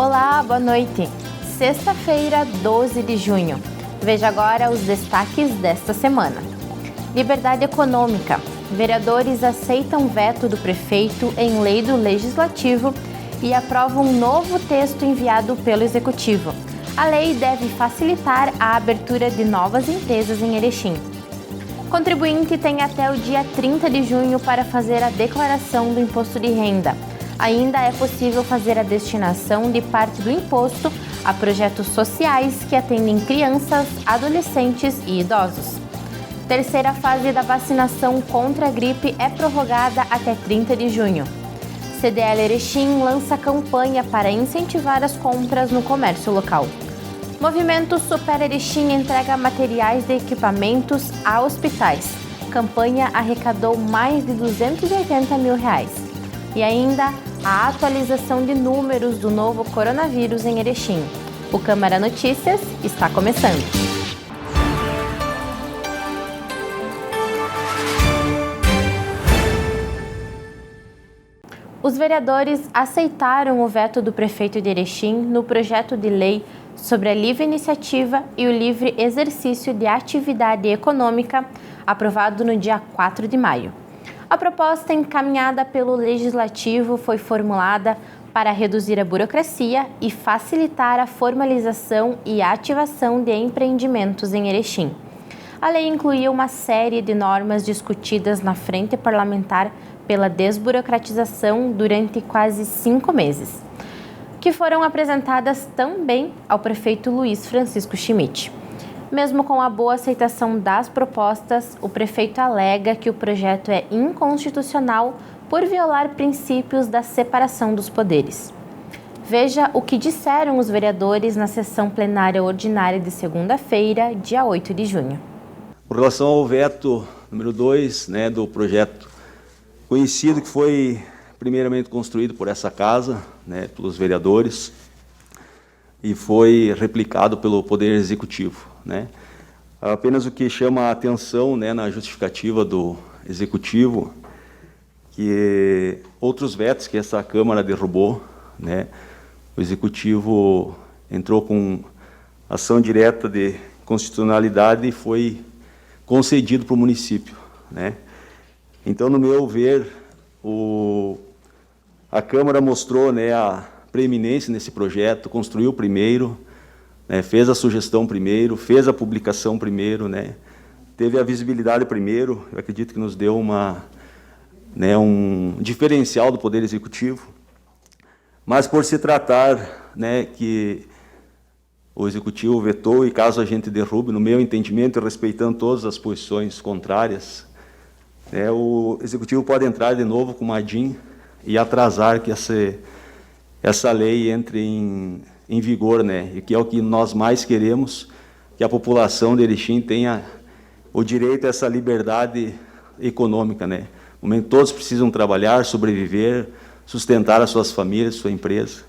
Olá, boa noite. Sexta-feira, 12 de junho. Veja agora os destaques desta semana. Liberdade econômica. Vereadores aceitam veto do prefeito em lei do Legislativo e aprovam um novo texto enviado pelo Executivo. A lei deve facilitar a abertura de novas empresas em Erechim. Contribuinte tem até o dia 30 de junho para fazer a declaração do imposto de renda. Ainda é possível fazer a destinação de parte do imposto a projetos sociais que atendem crianças, adolescentes e idosos. Terceira fase da vacinação contra a gripe é prorrogada até 30 de junho. CDL Erechim lança campanha para incentivar as compras no comércio local. Movimento Super Erechim entrega materiais e equipamentos a hospitais. Campanha arrecadou mais de R$280 mil. E ainda a atualização de números do novo coronavírus em Erechim. O Câmara Notícias está começando. Os vereadores aceitaram o veto do prefeito de Erechim no projeto de lei sobre a livre iniciativa e o livre exercício de atividade econômica, aprovado no dia 4 de maio. A proposta encaminhada pelo Legislativo foi formulada para reduzir a burocracia e facilitar a formalização e ativação de empreendimentos em Erechim. A lei incluía uma série de normas discutidas na Frente Parlamentar pela Desburocratização durante quase 5 meses, que foram apresentadas também ao prefeito Luiz Francisco Schmidt. Mesmo com a boa aceitação das propostas, o prefeito alega que o projeto é inconstitucional por violar princípios da separação dos poderes. Veja o que disseram os vereadores na sessão plenária ordinária de segunda-feira, dia 8 de junho. Com relação ao veto número 2, do projeto conhecido, que foi primeiramente construído por essa casa, pelos vereadores, e foi replicado pelo Poder Executivo. Apenas o que chama a atenção na justificativa do Executivo, que outros vetos que essa Câmara derrubou, o Executivo entrou com ação direta de constitucionalidade e foi concedido para o município. Então, no meu ver, a Câmara mostrou a preeminência nesse projeto, construiu primeiro, fez a sugestão primeiro, fez a publicação primeiro, teve a visibilidade primeiro. Eu acredito que nos deu um diferencial do Poder Executivo. Mas por se tratar que o Executivo vetou, e caso a gente derrube, no meu entendimento, e respeitando todas as posições contrárias, o Executivo pode entrar de novo com uma ADIM e atrasar que essa lei entre em vigor, e que é o que nós mais queremos, que a população de Erechim tenha o direito a essa liberdade econômica. No momento todos precisam trabalhar, sobreviver, sustentar as suas famílias, sua empresa.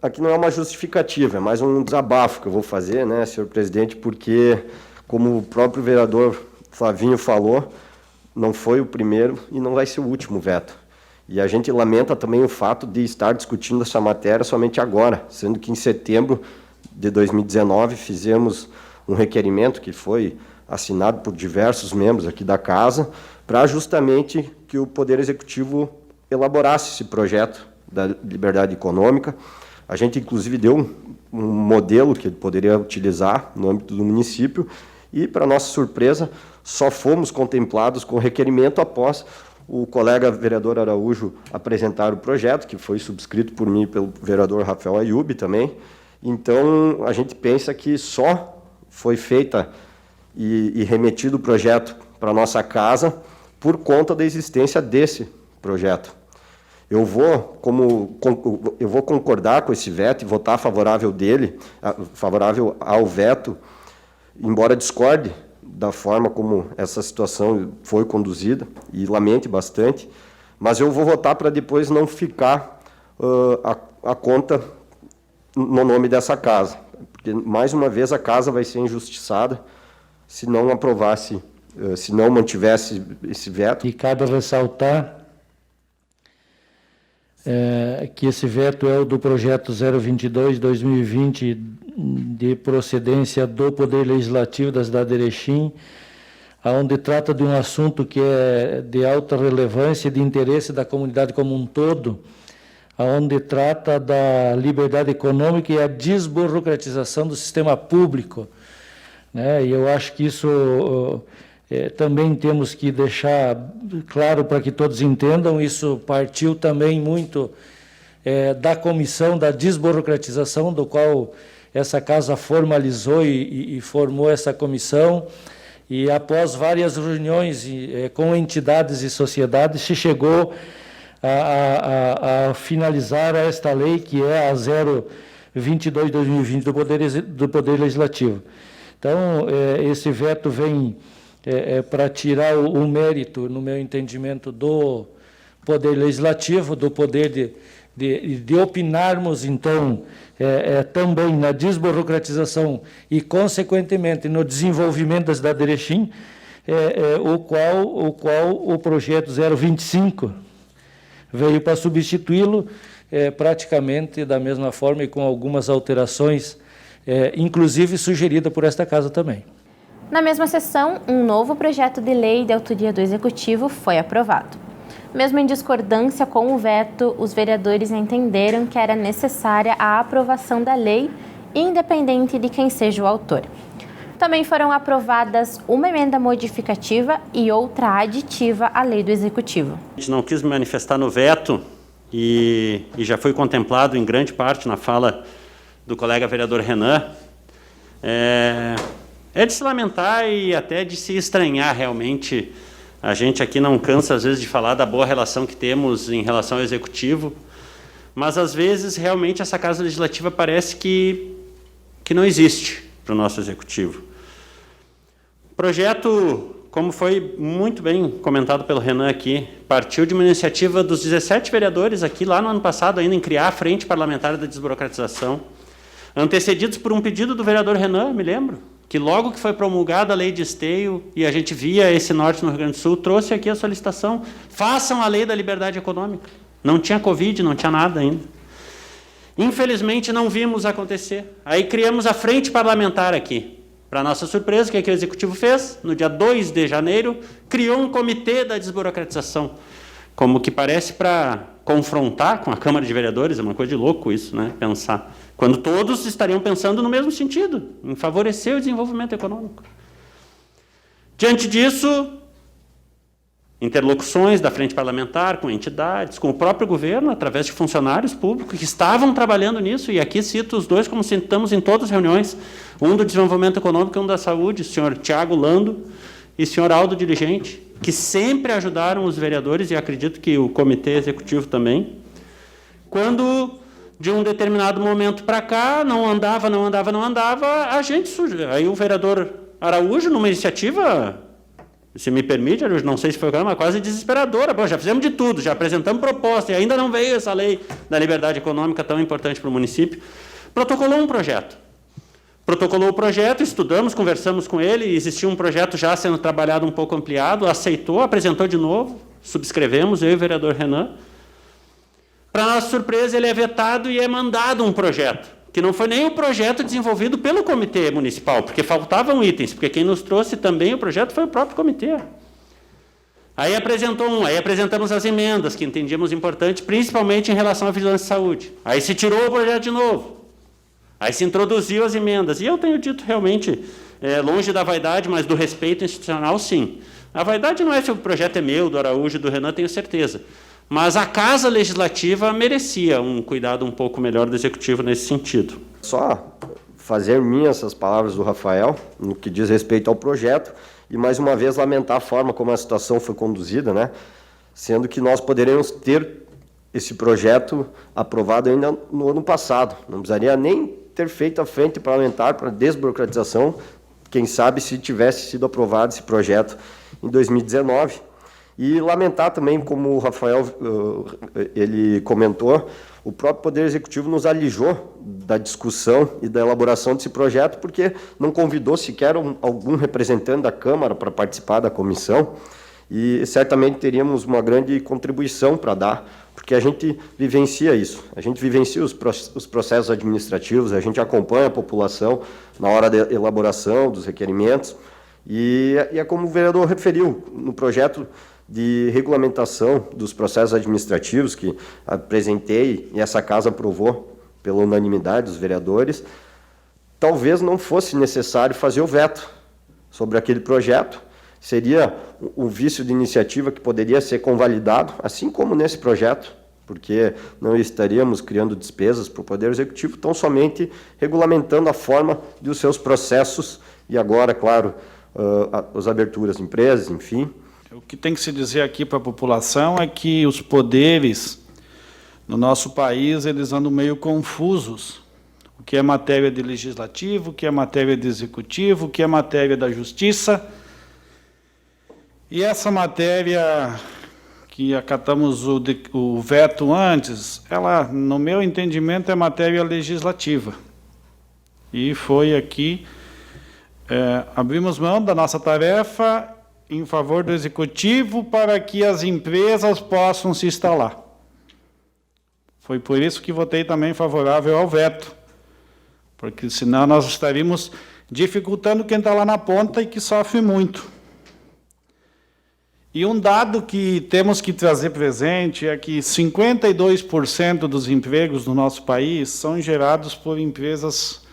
Aqui não é uma justificativa, é mais um desabafo que eu vou fazer, senhor presidente, porque, como o próprio vereador Flavinho falou, não foi o primeiro e não vai ser o último veto. E a gente lamenta também o fato de estar discutindo essa matéria somente agora, sendo que em setembro de 2019 fizemos um requerimento que foi assinado por diversos membros aqui da Casa, para justamente que o Poder Executivo elaborasse esse projeto da liberdade econômica. A gente, inclusive, deu um modelo que ele poderia utilizar no âmbito do município e, para nossa surpresa, só fomos contemplados com o requerimento após o colega vereador Araújo apresentar o projeto, que foi subscrito por mim e pelo vereador Rafael Ayub também. Então, a gente pensa que só foi feita e remetido o projeto para a nossa casa por conta da existência desse projeto. Eu vou concordar com esse veto e votar favorável ao veto, embora discorde da forma como essa situação foi conduzida, e lamente bastante, mas eu vou votar para depois não ficar a conta no nome dessa casa, porque, mais uma vez, a casa vai ser injustiçada se não aprovasse, se não mantivesse esse veto. E cabe ressaltar que esse veto é o do projeto 022/2020, de procedência do Poder Legislativo da cidade de Erechim, onde trata de um assunto que é de alta relevância e de interesse da comunidade como um todo, onde trata da liberdade econômica e a desburocratização do sistema público, né? E eu acho que isso também temos que deixar claro para que todos entendam, isso partiu também muito da comissão da desburocratização, do qual essa casa formalizou e formou essa comissão, e após várias reuniões com entidades e sociedades, se chegou a finalizar esta lei, que é a 022/2020 do Poder Legislativo. Então, esse veto vem para tirar o mérito, no meu entendimento, do Poder Legislativo, do poder de opinarmos, então, também na desburocratização e, consequentemente, no desenvolvimento da cidade de Erechim, o qual o projeto 025 veio para substituí-lo, praticamente da mesma forma e com algumas alterações, inclusive sugerida por esta casa também. Na mesma sessão, um novo projeto de lei de autoria do Executivo foi aprovado. Mesmo em discordância com o veto, os vereadores entenderam que era necessária a aprovação da lei, independente de quem seja o autor. Também foram aprovadas uma emenda modificativa e outra aditiva à lei do Executivo. A gente não quis me manifestar no veto e já foi contemplado em grande parte na fala do colega vereador Renan. É de se lamentar e até de se estranhar realmente. A gente aqui não cansa às vezes de falar da boa relação que temos em relação ao Executivo, mas às vezes realmente essa Casa Legislativa parece que não existe para o nosso Executivo. O projeto, como foi muito bem comentado pelo Renan aqui, partiu de uma iniciativa dos 17 vereadores aqui lá no ano passado, ainda em criar a Frente Parlamentar da Desburocratização, antecedidos por um pedido do vereador Renan, me lembro, que logo que foi promulgada a lei de esteio e a gente via esse norte no Rio Grande do Sul, trouxe aqui a solicitação, façam a lei da liberdade econômica. Não tinha Covid, não tinha nada ainda. Infelizmente não vimos acontecer. Aí criamos a Frente Parlamentar aqui. Para nossa surpresa, o que o Executivo fez? No dia 2 de janeiro, criou um comitê da desburocratização. Como que parece para confrontar com a Câmara de Vereadores, é uma coisa de louco isso, né? Pensar. Quando todos estariam pensando no mesmo sentido, em favorecer o desenvolvimento econômico. Diante disso, interlocuções da Frente Parlamentar com entidades, com o próprio governo, através de funcionários públicos que estavam trabalhando nisso, e aqui cito os dois como citamos em todas as reuniões, um do Desenvolvimento Econômico e um da Saúde, o senhor Tiago Lando e o senhor Aldo Dirigente, que sempre ajudaram os vereadores, e acredito que o Comitê Executivo também, quando de um determinado momento para cá, não andava, a gente surgiu. Aí o vereador Araújo, numa iniciativa, se me permite, Araújo, não sei se foi o caso, mas quase desesperadora. Pô, já fizemos de tudo, já apresentamos proposta, e ainda não veio essa lei da liberdade econômica tão importante para o município. Protocolou um projeto. Protocolou o projeto, estudamos, conversamos com ele, existia um projeto já sendo trabalhado um pouco ampliado, aceitou, apresentou de novo, subscrevemos, eu e o vereador Renan. Para nossa surpresa, ele é vetado e é mandado um projeto, que não foi nem o projeto desenvolvido pelo Comitê Municipal, porque faltavam itens, porque quem nos trouxe também o projeto foi o próprio comitê. Aí apresentamos as emendas, que entendíamos importante, principalmente em relação à vigilância de saúde. Aí se tirou o projeto de novo. Aí se introduziu as emendas. E eu tenho dito realmente, longe da vaidade, mas do respeito institucional, sim. A vaidade não é se o projeto é meu, do Araújo e do Renan, tenho certeza. Mas a Casa Legislativa merecia um cuidado um pouco melhor do Executivo nesse sentido. Só fazer minhas essas palavras do Rafael, no que diz respeito ao projeto, e mais uma vez lamentar a forma como a situação foi conduzida, né? Sendo que nós poderíamos ter esse projeto aprovado ainda no ano passado. Não precisaria nem ter feito a Frente Parlamentar para a Desburocratização, quem sabe se tivesse sido aprovado esse projeto em 2019. E lamentar também, como o Rafael ele comentou, o próprio Poder Executivo nos alijou da discussão e da elaboração desse projeto, porque não convidou sequer algum representante da Câmara para participar da comissão. e certamente teríamos uma grande contribuição para dar, porque a gente vivencia isso, a gente vivencia os processos administrativos, a gente acompanha a população na hora da elaboração dos requerimentos, e é como o vereador referiu, no projeto de regulamentação dos processos administrativos que apresentei e essa casa aprovou pela unanimidade dos vereadores, talvez não fosse necessário fazer o veto sobre aquele projeto, seria um vício de iniciativa que poderia ser convalidado, assim como nesse projeto, porque não estaríamos criando despesas para o Poder Executivo, tão somente regulamentando a forma dos seus processos e agora, claro, as aberturas de empresas, enfim. O que tem que se dizer aqui para a população é que os poderes no nosso país eles andam meio confusos. O que é matéria de legislativo, o que é matéria de executivo, o que é matéria da justiça. E essa matéria que acatamos o veto antes, ela, no meu entendimento, é matéria legislativa. E foi aqui, abrimos mão da nossa tarefa em favor do executivo para que as empresas possam se instalar. Foi por isso que votei também favorável ao veto, porque senão nós estaríamos dificultando quem está lá na ponta e que sofre muito. E um dado que temos que trazer presente é que 52% dos empregos no nosso país são gerados por empresas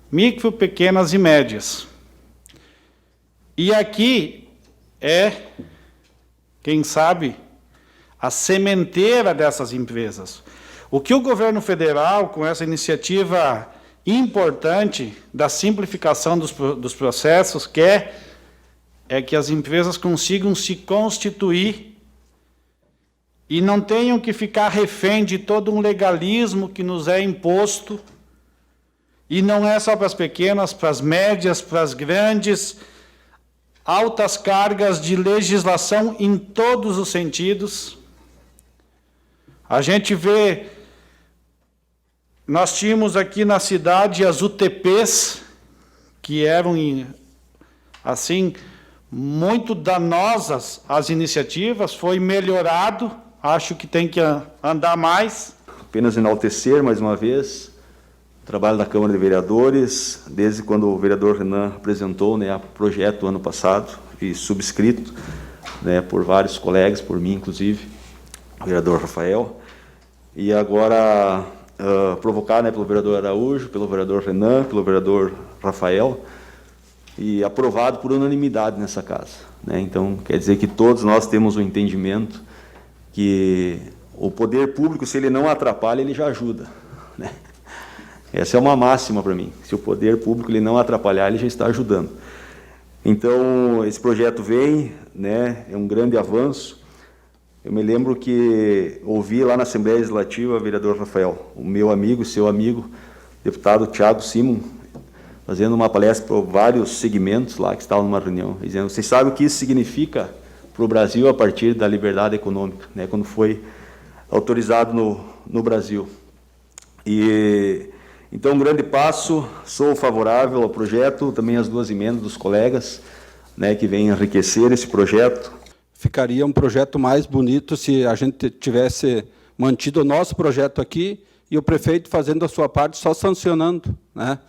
micro, pequenas e médias. E aqui quem sabe, a sementeira dessas empresas. O que o governo federal, com essa iniciativa importante da simplificação dos processos, quer é que as empresas consigam se constituir e não tenham que ficar refém de todo um legalismo que nos é imposto, e não é só para as pequenas, para as médias, para as grandes, altas cargas de legislação em todos os sentidos. A gente vê, nós tínhamos aqui na cidade as UTPs, que eram, assim, muito danosas as iniciativas, foi melhorado, acho que tem que andar mais. Apenas enaltecer, mais uma vez, o trabalho da Câmara de Vereadores, desde quando o vereador Renan apresentou, né, o projeto ano passado, e subscrito, né, por vários colegas, por mim inclusive, o vereador Rafael, e agora provocar, né, pelo vereador Araújo, pelo vereador Renan, pelo vereador Rafael, e aprovado por unanimidade nessa casa, né? Então, quer dizer que todos nós temos o entendimento que o poder público, se ele não atrapalha, ele já ajuda, né? Essa é uma máxima para mim. Se o poder público ele não atrapalhar, ele já está ajudando. Então, esse projeto vem, né, é um grande avanço. Eu me lembro que ouvi lá na Assembleia Legislativa, vereador Rafael, o meu amigo, seu amigo, deputado Thiago Simon, fazendo uma palestra para vários segmentos lá que estavam numa reunião, dizendo: vocês sabem o que isso significa para o Brasil a partir da liberdade econômica, né, quando foi autorizado no Brasil. E então, um grande passo, sou favorável ao projeto, também as duas emendas dos colegas, né, que vêm enriquecer esse projeto. Ficaria um projeto mais bonito se a gente tivesse mantido o nosso projeto aqui e o prefeito fazendo a sua parte, só sancionando, né?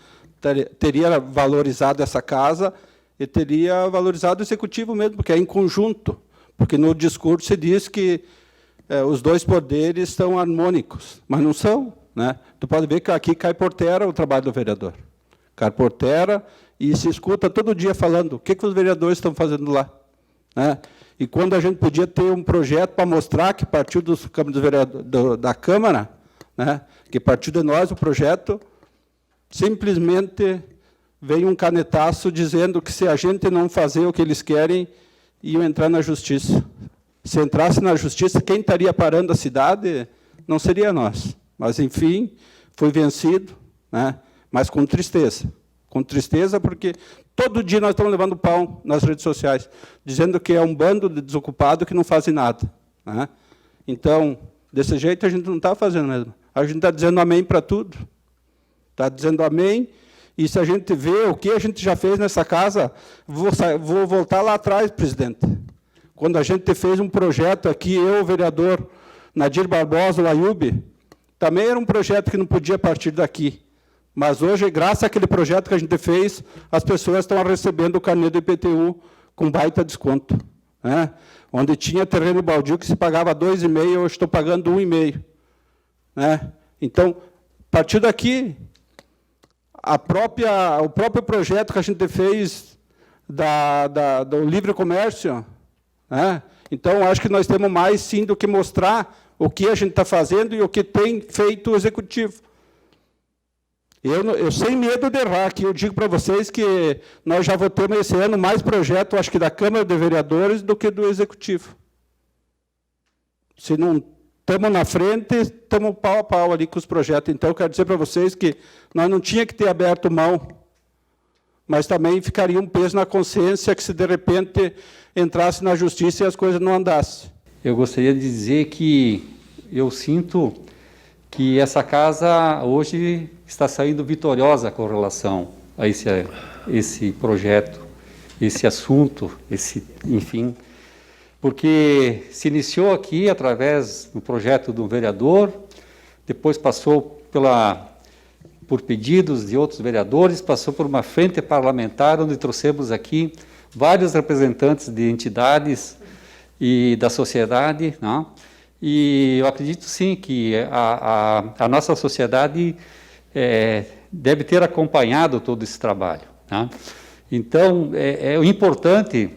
Teria valorizado essa casa e teria valorizado o executivo mesmo, porque é em conjunto, porque no discurso se diz que os dois poderes estão harmônicos, mas não são, né? Tu pode ver que aqui cai por terra o trabalho do vereador. Cai por terra e se escuta todo dia falando o que os vereadores estão fazendo lá, né? E quando a gente podia ter um projeto para mostrar que partiu da Câmara, né, que partiu de nós o projeto, simplesmente veio um canetaço dizendo que se a gente não fazer o que eles querem, iam entrar na justiça. Se entrasse na justiça, quem estaria parando a cidade não seria nós. Mas, enfim, foi vencido, né, mas com tristeza. Com tristeza, porque todo dia nós estamos levando pau nas redes sociais, dizendo que é um bando de desocupado que não fazem nada, né? Então, desse jeito, a gente não está fazendo mesmo. A gente está dizendo amém para tudo. Está dizendo amém, e se a gente vê o que a gente já fez nessa casa, vou voltar lá atrás, presidente. Quando a gente fez um projeto aqui, eu, o vereador Nadir Barbosa, o Ayub, também era um projeto que não podia partir daqui. Mas hoje, graças àquele projeto que a gente fez, as pessoas estão recebendo o carnê do IPTU com baita desconto, né? Onde tinha terreno baldio que se pagava 2,5, hoje estou pagando 1,5. Né? Então, a partir daqui, o próprio projeto que a gente fez do livre comércio, né? Então, acho que nós temos mais, sim, do que mostrar o que a gente está fazendo e o que tem feito o Executivo. Eu sem medo de errar aqui, eu digo para vocês que nós já votamos esse ano mais projeto, acho que da Câmara de Vereadores, do que do Executivo. Se não estamos na frente, estamos pau a pau ali com os projetos. Então, eu quero dizer para vocês que nós não tínhamos que ter aberto mão, mas também ficaria um peso na consciência que se, de repente, entrasse na Justiça e as coisas não andassem. Eu gostaria de dizer que eu sinto que essa casa hoje está saindo vitoriosa com relação a esse projeto, esse assunto, enfim, porque se iniciou aqui através do projeto do vereador, depois passou por pedidos de outros vereadores, passou por uma frente parlamentar, onde trouxemos aqui vários representantes de entidades e da sociedade, né? E eu acredito, sim, que a nossa sociedade deve ter acompanhado todo esse trabalho, né? Então, o importante,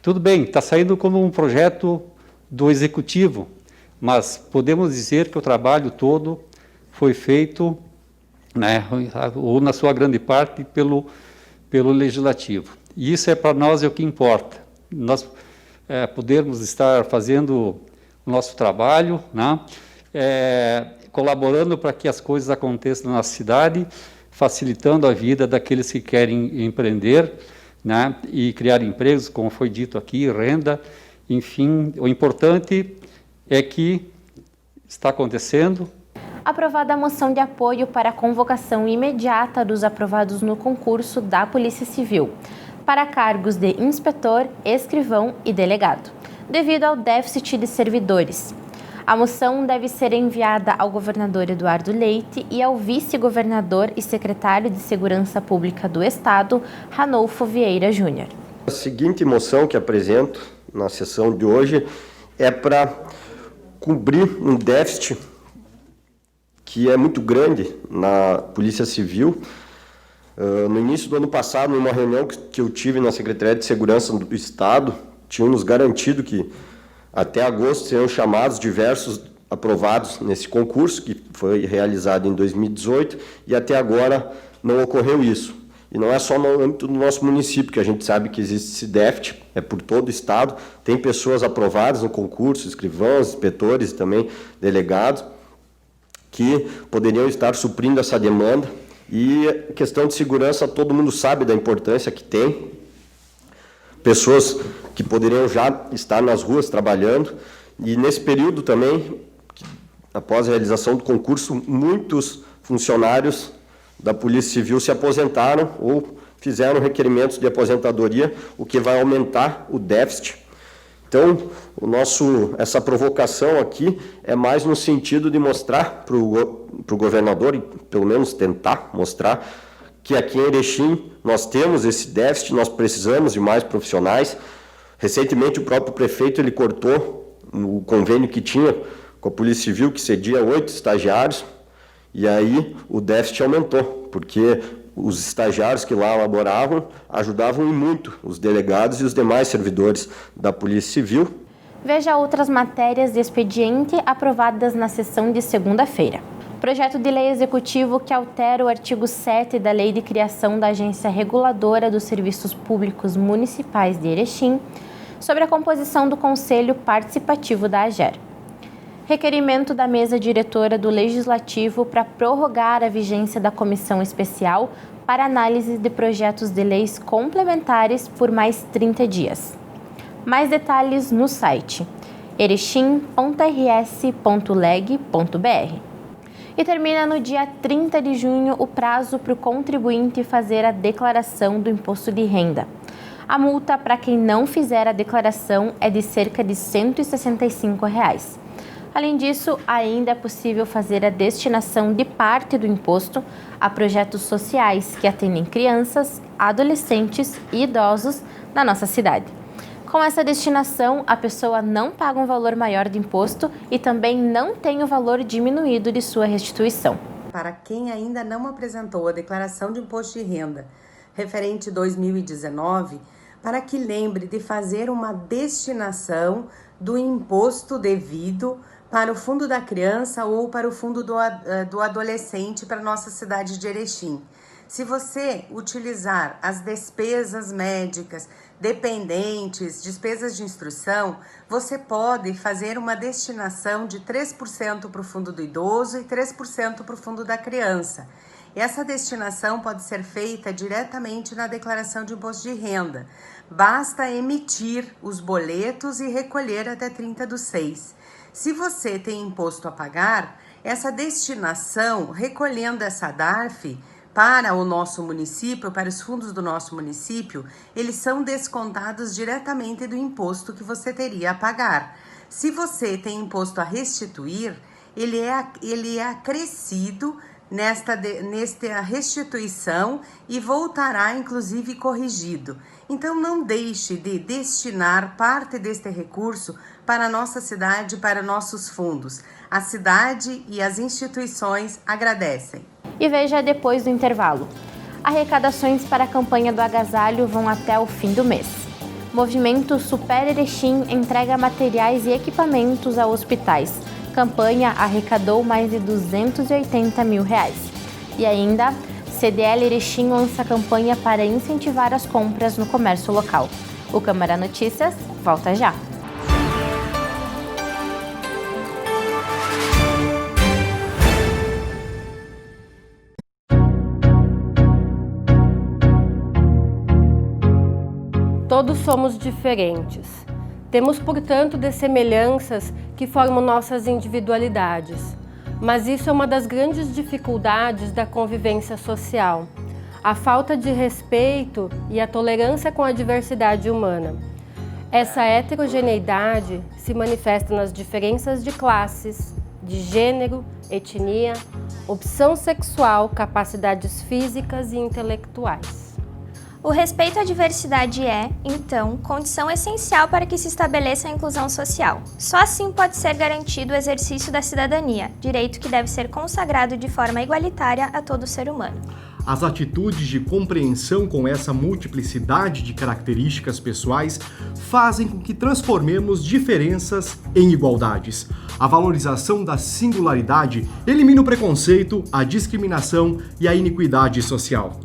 tudo bem, está saindo como um projeto do Executivo, mas podemos dizer que o trabalho todo foi feito, né, ou na sua grande parte, pelo Legislativo. E isso para nós é o que importa. Nós podermos estar fazendo o nosso trabalho, né, colaborando para que as coisas aconteçam na nossa cidade, facilitando a vida daqueles que querem empreender, né, e criar empregos, como foi dito aqui, renda, enfim, o importante é que está acontecendo. Aprovada a moção de apoio para a convocação imediata dos aprovados no concurso da Polícia Civil, para cargos de inspetor, escrivão e delegado, devido ao déficit de servidores. A moção deve ser enviada ao governador Eduardo Leite e ao vice-governador e secretário de Segurança Pública do Estado, Ranolfo Vieira Júnior. A seguinte moção que apresento na sessão de hoje é para cobrir um déficit que é muito grande na Polícia Civil. No início do ano passado, numa reunião que eu tive na Secretaria de Segurança do Estado, tinham nos garantido que até agosto seriam chamados diversos aprovados nesse concurso, que foi realizado em 2018, e até agora não ocorreu isso. E não é só no âmbito do nosso município, que a gente sabe que existe esse déficit, é por todo o Estado, tem pessoas aprovadas no concurso, escrivãos, inspetores e também delegados, que poderiam estar suprindo essa demanda. E a questão de segurança, todo mundo sabe da importância que tem. Pessoas que poderiam já estar nas ruas trabalhando. E nesse período também, após a realização do concurso, muitos funcionários da Polícia Civil se aposentaram ou fizeram requerimentos de aposentadoria, o que vai aumentar o déficit. Então, essa provocação aqui é mais no sentido de mostrar para o governador, e pelo menos tentar mostrar, que aqui em Erechim nós temos esse déficit, nós precisamos de mais profissionais. Recentemente o próprio prefeito ele cortou o convênio que tinha com a Polícia Civil, que cedia 8 estagiários, e aí o déficit aumentou, porque os estagiários que lá laboravam ajudavam muito os delegados e os demais servidores da Polícia Civil. Veja outras matérias de expediente aprovadas na sessão de segunda-feira. Projeto de lei executivo que altera o artigo 7 da Lei de Criação da Agência Reguladora dos Serviços Públicos Municipais de Erechim, sobre a composição do Conselho Participativo da AGER. Requerimento da mesa diretora do Legislativo para prorrogar a vigência da Comissão Especial para análise de projetos de leis complementares por mais 30 dias. Mais detalhes no site erechim.rs.leg.br. E termina no dia 30 de junho o prazo para o contribuinte fazer a declaração do imposto de renda. A multa para quem não fizer a declaração é de cerca de R$ 165. Além disso, ainda é possível fazer a destinação de parte do imposto a projetos sociais que atendem crianças, adolescentes e idosos na nossa cidade. Com essa destinação, a pessoa não paga um valor maior de imposto e também não tem o valor diminuído de sua restituição. Para quem ainda não apresentou a declaração de imposto de renda referente 2019, para que lembre de fazer uma destinação do imposto devido para o fundo da criança ou para o fundo do adolescente para a nossa cidade de Erechim. Se você utilizar as despesas médicas, dependentes, despesas de instrução, você pode fazer uma destinação de 3% para o fundo do idoso e 3% para o fundo da criança. Essa destinação pode ser feita diretamente na declaração de imposto de renda. Basta emitir os boletos e recolher até 30/6. Se você tem imposto a pagar, essa destinação, recolhendo essa DARF para o nosso município, para os fundos do nosso município, eles são descontados diretamente do imposto que você teria a pagar. Se você tem imposto a restituir, ele é acrescido nesta restituição e voltará, inclusive, corrigido. Então, não deixe de destinar parte deste recurso para a nossa cidade, para nossos fundos. A cidade e as instituições agradecem. E veja depois do intervalo. Arrecadações para a campanha do agasalho vão até o fim do mês. Movimento Super Erechim entrega materiais e equipamentos a hospitais. Campanha arrecadou mais de R$ 280 mil. E ainda, CDL Erechim lança campanha para incentivar as compras no comércio local. O Câmara Notícias volta já. Todos somos diferentes. Temos, portanto, dessemelhanças que formam nossas individualidades. Mas isso é uma das grandes dificuldades da convivência social. A falta de respeito e a tolerância com a diversidade humana. Essa heterogeneidade se manifesta nas diferenças de classes, de gênero, etnia, opção sexual, capacidades físicas e intelectuais. O respeito à diversidade é, então, condição essencial para que se estabeleça a inclusão social. Só assim pode ser garantido o exercício da cidadania, direito que deve ser consagrado de forma igualitária a todo ser humano. As atitudes de compreensão com essa multiplicidade de características pessoais fazem com que transformemos diferenças em igualdades. A valorização da singularidade elimina o preconceito, a discriminação e a iniquidade social.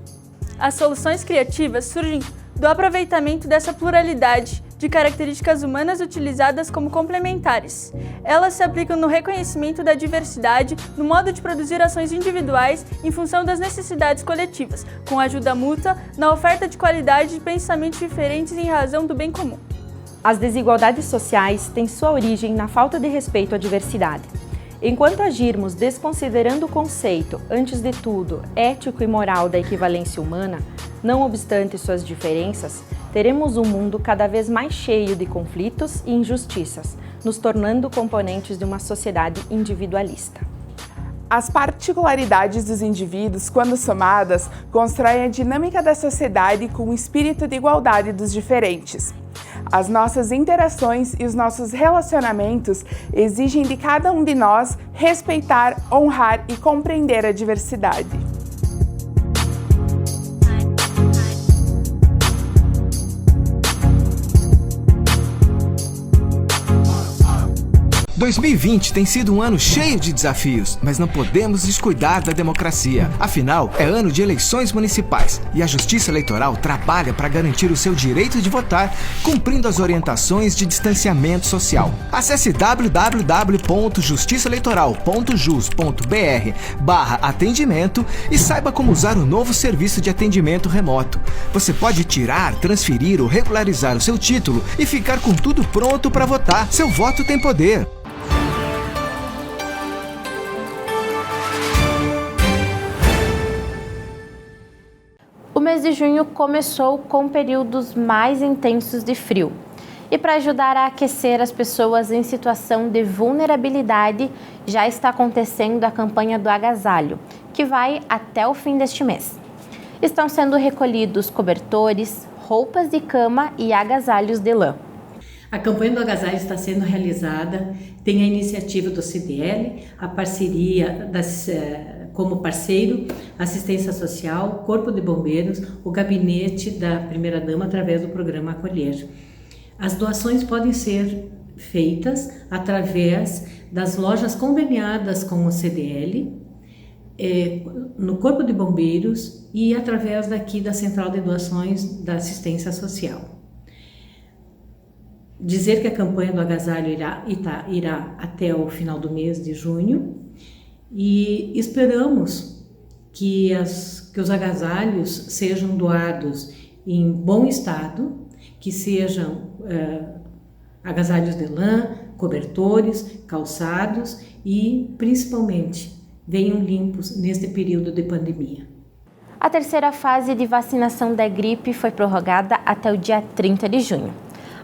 As soluções criativas surgem do aproveitamento dessa pluralidade de características humanas utilizadas como complementares. Elas se aplicam no reconhecimento da diversidade, no modo de produzir ações individuais em função das necessidades coletivas, com ajuda mútua, na oferta de qualidade de pensamentos diferentes em razão do bem comum. As desigualdades sociais têm sua origem na falta de respeito à diversidade. Enquanto agirmos desconsiderando o conceito, antes de tudo, ético e moral da equivalência humana, não obstante suas diferenças, teremos um mundo cada vez mais cheio de conflitos e injustiças, nos tornando componentes de uma sociedade individualista. As particularidades dos indivíduos, quando somadas, constroem a dinâmica da sociedade com o espírito de igualdade dos diferentes. As nossas interações e os nossos relacionamentos exigem de cada um de nós respeitar, honrar e compreender a diversidade. Em 2020 tem sido um ano cheio de desafios, mas não podemos descuidar da democracia. Afinal, é ano de eleições municipais e a Justiça Eleitoral trabalha para garantir o seu direito de votar, cumprindo as orientações de distanciamento social. Acesse www.justiçaeleitoral.jus.br/atendimento e saiba como usar o novo serviço de atendimento remoto. Você pode tirar, transferir ou regularizar o seu título e ficar com tudo pronto para votar. Seu voto tem poder. O mês de junho começou com períodos mais intensos de frio. E para ajudar a aquecer as pessoas em situação de vulnerabilidade, já está acontecendo a campanha do agasalho, que vai até o fim deste mês. Estão sendo recolhidos cobertores, roupas de cama e agasalhos de lã. A campanha do agasalho está sendo realizada, tem a iniciativa do CDL, a parceria como parceiro, assistência social, Corpo de Bombeiros, o gabinete da primeira-dama através do programa Acolher. As doações podem ser feitas através das lojas conveniadas com o CDL, no Corpo de Bombeiros e através daqui da Central de Doações da Assistência Social. Dizer que a campanha do agasalho irá até o final do mês de junho e esperamos que os agasalhos sejam doados em bom estado, que sejam agasalhos de lã, cobertores, calçados e, principalmente, venham limpos neste período de pandemia. A terceira fase de vacinação da gripe foi prorrogada até o dia 30 de junho.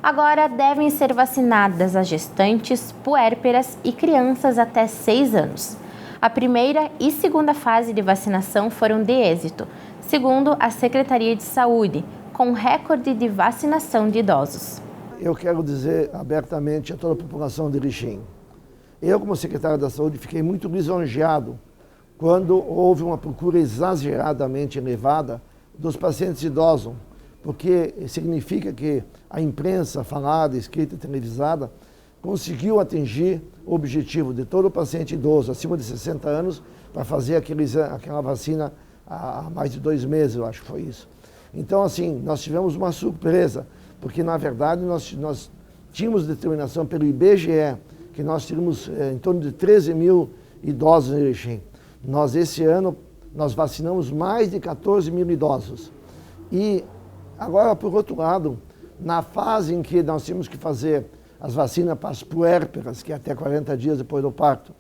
Agora devem ser vacinadas as gestantes, puérperas e crianças até 6 anos. A primeira e segunda fase de vacinação foram de êxito, segundo a Secretaria de Saúde, com recorde de vacinação de idosos. Eu quero dizer abertamente a toda a população de Erechim. Eu, como secretário da Saúde, fiquei muito lisonjeado quando houve uma procura exageradamente elevada dos pacientes idosos, porque significa que a imprensa falada, escrita e televisada conseguiu atingir o objetivo de todo paciente idoso acima de 60 anos para fazer aquela vacina há mais de 2 meses, eu acho que foi isso. Então, assim, nós tivemos uma surpresa, porque, na verdade, nós tínhamos determinação pelo IBGE que nós teríamos em torno de 13 mil idosos em Erechim. Esse ano, nós vacinamos mais de 14 mil idosos. E agora, por outro lado, na fase em que nós tínhamos que fazer as vacinas para as puérperas, que é até 40 dias depois do parto,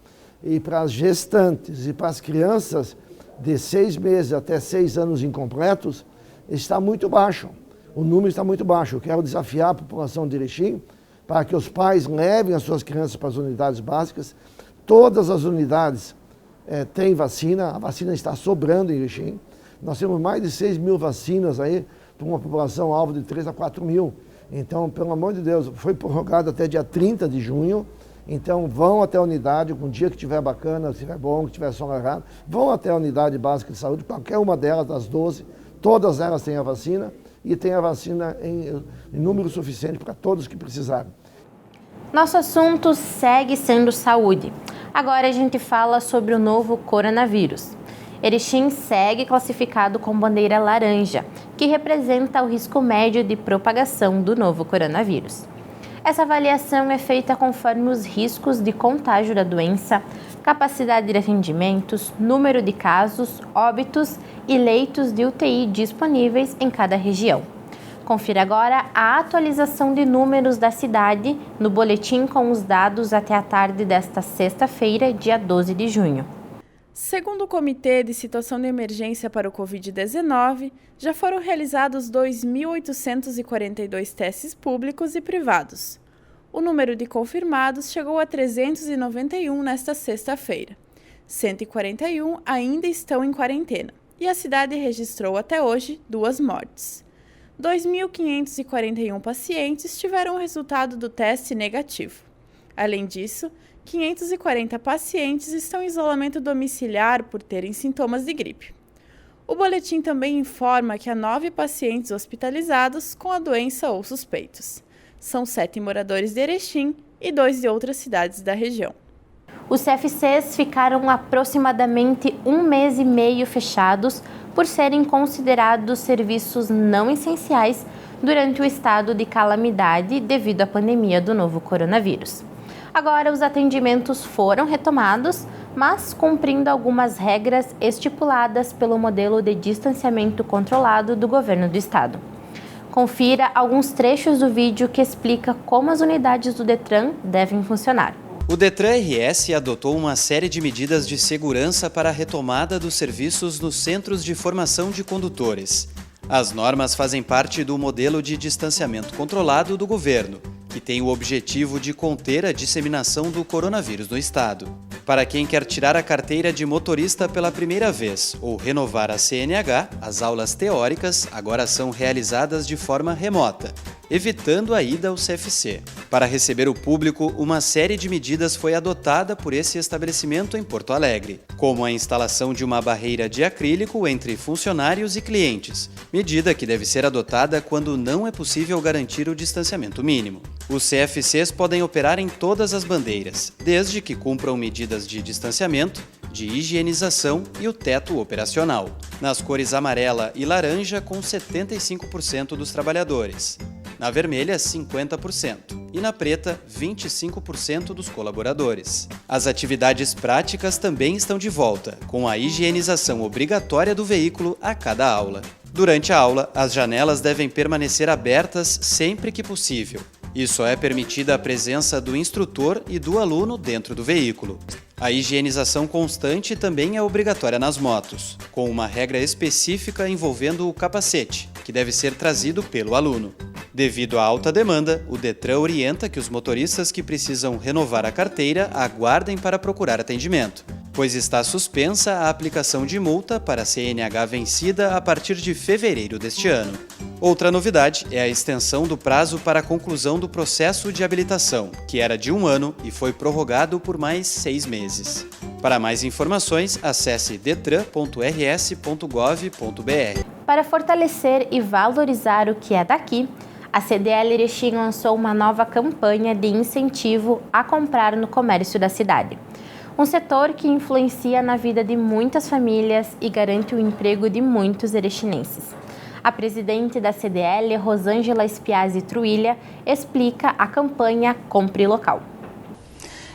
e para as gestantes e para as crianças de 6 meses até 6 anos incompletos, está muito baixo. O número está muito baixo. Eu quero desafiar a população de Erechim para que os pais levem as suas crianças para as unidades básicas. Todas as unidades têm vacina, a vacina está sobrando em Erechim. Nós temos mais de 6 mil vacinas aí, para uma população alvo de 3 a 4 mil. Então, pelo amor de Deus, foi prorrogado até dia 30 de junho. Então, vão até a unidade, com um dia que estiver bacana, que estiver bom, que estiver solarado, vão até a unidade básica de saúde, qualquer uma delas, das 12, todas elas têm a vacina e tem a vacina em número suficiente para todos que precisarem. Nosso assunto segue sendo saúde. Agora a gente fala sobre o novo coronavírus. Erechim segue classificado com bandeira laranja, que representa o risco médio de propagação do novo coronavírus. Essa avaliação é feita conforme os riscos de contágio da doença, capacidade de atendimentos, número de casos, óbitos e leitos de UTI disponíveis em cada região. Confira agora a atualização de números da cidade no boletim com os dados até a tarde desta sexta-feira, dia 12 de junho. Segundo o Comitê de Situação de Emergência para o Covid-19, já foram realizados 2.842 testes públicos e privados. O número de confirmados chegou a 391 nesta sexta-feira. 141 ainda estão em quarentena e a cidade registrou até hoje 2 mortes. 2.541 pacientes tiveram o resultado do teste negativo. Além disso, 540 pacientes estão em isolamento domiciliar por terem sintomas de gripe. O boletim também informa que há 9 pacientes hospitalizados com a doença ou suspeitos. São 7 moradores de Erechim e 2 de outras cidades da região. Os CFCs ficaram aproximadamente 1 mês e meio fechados por serem considerados serviços não essenciais durante o estado de calamidade devido à pandemia do novo coronavírus. Agora, os atendimentos foram retomados, mas cumprindo algumas regras estipuladas pelo modelo de distanciamento controlado do governo do estado. Confira alguns trechos do vídeo que explica como as unidades do Detran devem funcionar. O Detran RS adotou uma série de medidas de segurança para a retomada dos serviços nos centros de formação de condutores. As normas fazem parte do modelo de distanciamento controlado do governo, que tem o objetivo de conter a disseminação do coronavírus no estado. Para quem quer tirar a carteira de motorista pela primeira vez ou renovar a CNH, as aulas teóricas agora são realizadas de forma remota, evitando a ida ao CFC. Para receber o público, uma série de medidas foi adotada por esse estabelecimento em Porto Alegre, como a instalação de uma barreira de acrílico entre funcionários e clientes, medida que deve ser adotada quando não é possível garantir o distanciamento mínimo. Os CFCs podem operar em todas as bandeiras, desde que cumpram medidas de distanciamento, de higienização e o teto operacional. Nas cores amarela e laranja, com 75% dos trabalhadores. Na vermelha, 50%. E na preta, 25% dos colaboradores. As atividades práticas também estão de volta, com a higienização obrigatória do veículo a cada aula. Durante a aula, as janelas devem permanecer abertas sempre que possível. E só é permitida a presença do instrutor e do aluno dentro do veículo. A higienização constante também é obrigatória nas motos, com uma regra específica envolvendo o capacete, que deve ser trazido pelo aluno. Devido à alta demanda, o Detran orienta que os motoristas que precisam renovar a carteira aguardem para procurar atendimento, pois está suspensa a aplicação de multa para a CNH vencida a partir de fevereiro deste ano. Outra novidade é a extensão do prazo para a conclusão do processo de habilitação, que era de 1 ano e foi prorrogado por mais 6 meses. Para mais informações, acesse detran.rs.gov.br. Para fortalecer e valorizar o que é daqui, a CDL Erechim lançou uma nova campanha de incentivo a comprar no comércio da cidade. Um setor que influencia na vida de muitas famílias e garante o emprego de muitos erechinenses. A presidente da CDL, Rosângela Spiazzi Truilha, explica a campanha Compre Local.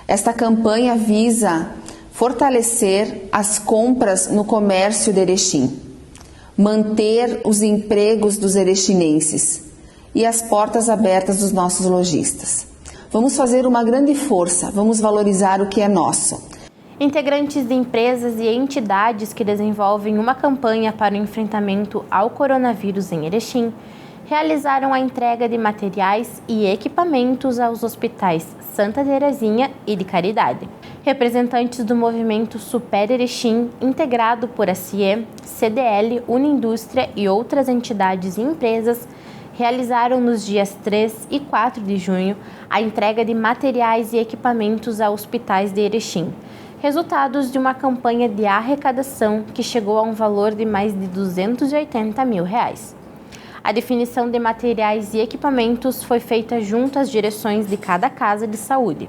Esta campanha visa fortalecer as compras no comércio de Erechim, manter os empregos dos erechinenses e as portas abertas dos nossos lojistas. Vamos fazer uma grande força, vamos valorizar o que é nosso. Integrantes de empresas e entidades que desenvolvem uma campanha para o enfrentamento ao coronavírus em Erechim realizaram a entrega de materiais e equipamentos aos hospitais Santa Terezinha e de Caridade. Representantes do movimento Super Erechim, integrado por a CIE, CDL, Unindústria e outras entidades e empresas, realizaram nos dias 3 e 4 de junho a entrega de materiais e equipamentos a hospitais de Erechim, resultados de uma campanha de arrecadação que chegou a um valor de mais de R$280 mil. A definição de materiais e equipamentos foi feita junto às direções de cada casa de saúde.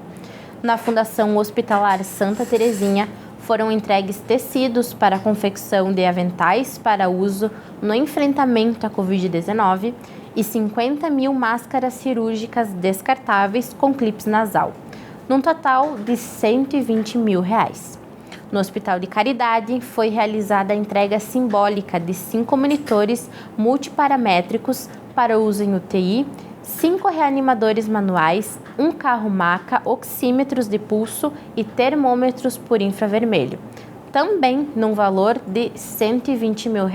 Na Fundação Hospitalar Santa Terezinha, foram entregues tecidos para a confecção de aventais para uso no enfrentamento à Covid-19 e 50 mil máscaras cirúrgicas descartáveis com clips nasal, num total de R$120 mil. No Hospital de Caridade, foi realizada a entrega simbólica de 5 monitores multiparamétricos para uso em UTI, 5 reanimadores manuais, 1 carro-maca, oxímetros de pulso e termômetros por infravermelho, também num valor de R$120 mil.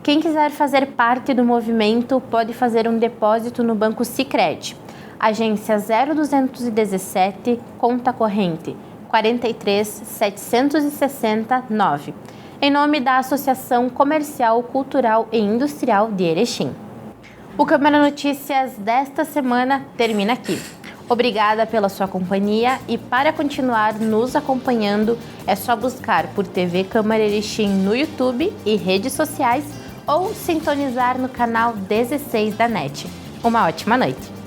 Quem quiser fazer parte do movimento pode fazer um depósito no Banco Sicredi, agência 0217, conta corrente 43.760.9, em nome da Associação Comercial, Cultural e Industrial de Erechim. O Câmara Notícias desta semana termina aqui. Obrigada pela sua companhia e para continuar nos acompanhando é só buscar por TV Câmara Erechim no YouTube e redes sociais ou sintonizar no canal 16 da NET. Uma ótima noite!